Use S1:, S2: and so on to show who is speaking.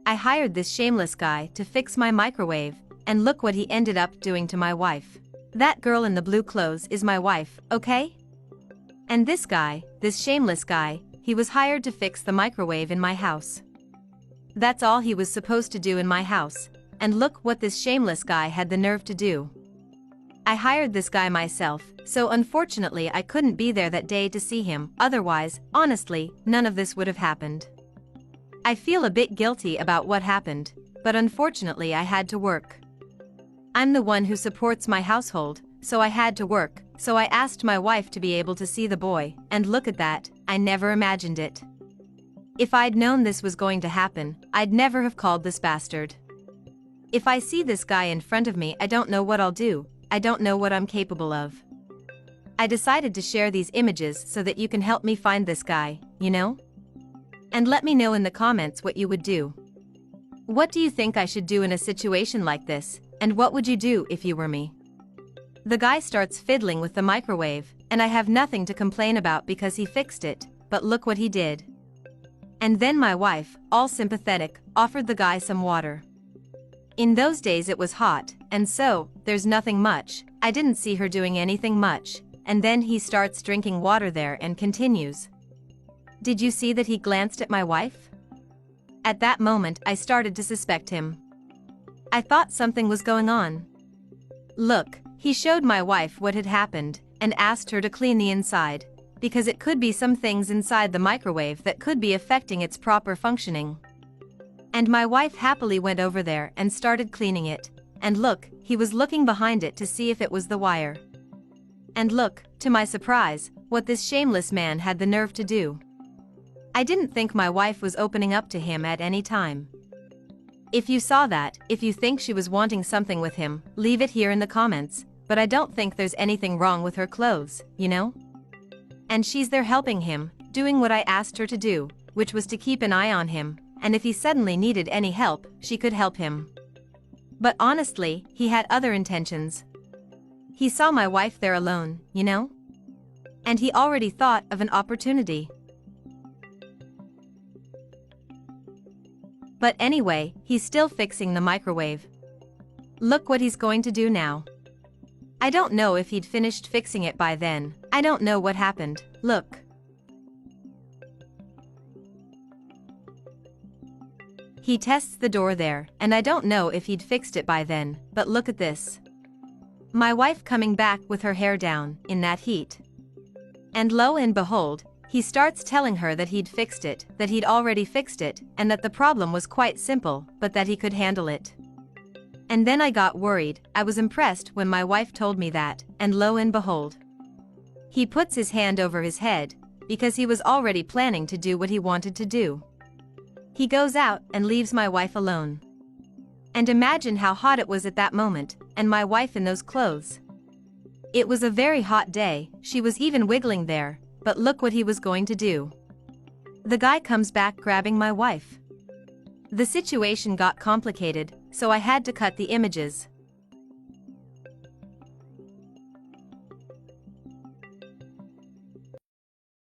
S1: I hired this shameless guy to fix my microwave, and look what he ended up doing to my wife. That girl in the blue clothes is my wife, okay? And this guy, this shameless guy, he was hired to fix the microwave in my house. That's all he was supposed to do in my house, and look what this shameless guy had the nerve to do. I hired this guy myself, so unfortunately I couldn't be there that day to see him, otherwise, honestly, none of this would have happened. I feel a bit guilty about what happened, but unfortunately I had to work. I'm the one who supports my household, so I had to work, so I asked my wife to be able to see the boy, and look at that, I never imagined it. If I'd known this was going to happen, I'd never have called this bastard. If I see this guy in front of me, I don't know what I'll do. I don't know what I'm capable of. I decided to share these images so that you can help me find this guy, you know? And let me know in the comments what you would do. What do you think I should do in a situation like this, and what would you do if you were me? The guy starts fiddling with the microwave, and I have nothing to complain about because he fixed it, but look what he did. And then my wife, all sympathetic, offered the guy some water. In those days it was hot, and so, there's nothing much, I didn't see her doing anything much, and then he starts drinking water there and continues. Did you see that he glanced at my wife? At that moment I started to suspect him. I thought something was going on. Look, he showed my wife what had happened, and asked her to clean the inside, because it could be some things inside the microwave that could be affecting its proper functioning. And my wife happily went over there and started cleaning it, and look, he was looking behind it to see if it was the wire. And look, to my surprise, what this shameless man had the nerve to do. I didn't think my wife was opening up to him at any time. If you saw that, if you think she was wanting something with him, leave it here in the comments, but I don't think there's anything wrong with her clothes, you know? And she's there helping him, doing what I asked her to do, which was to keep an eye on him, and if he suddenly needed any help, she could help him. But honestly, he had other intentions. He saw my wife there alone, you know? And he already thought of an opportunity. But anyway, he's still fixing the microwave. Look what he's going to do now. I don't know if he'd finished fixing it by then. I don't know what happened. Look. He tests the door there, and I don't know if he'd fixed it by then, but look at this. My wife coming back with her hair down, in that heat. And lo and behold, he starts telling her that he'd fixed it, that he'd already fixed it, and that the problem was quite simple, but that he could handle it. And then I got worried. I was impressed when my wife told me that, and lo and behold. He puts his hand over his head, because he was already planning to do what he wanted to do. He goes out and leaves my wife alone. And imagine how hot it was at that moment, and my wife in those clothes. It was a very hot day, she was even wiggling there, but look what he was going to do. The guy comes back grabbing my wife. The situation got complicated, so I had to cut the images.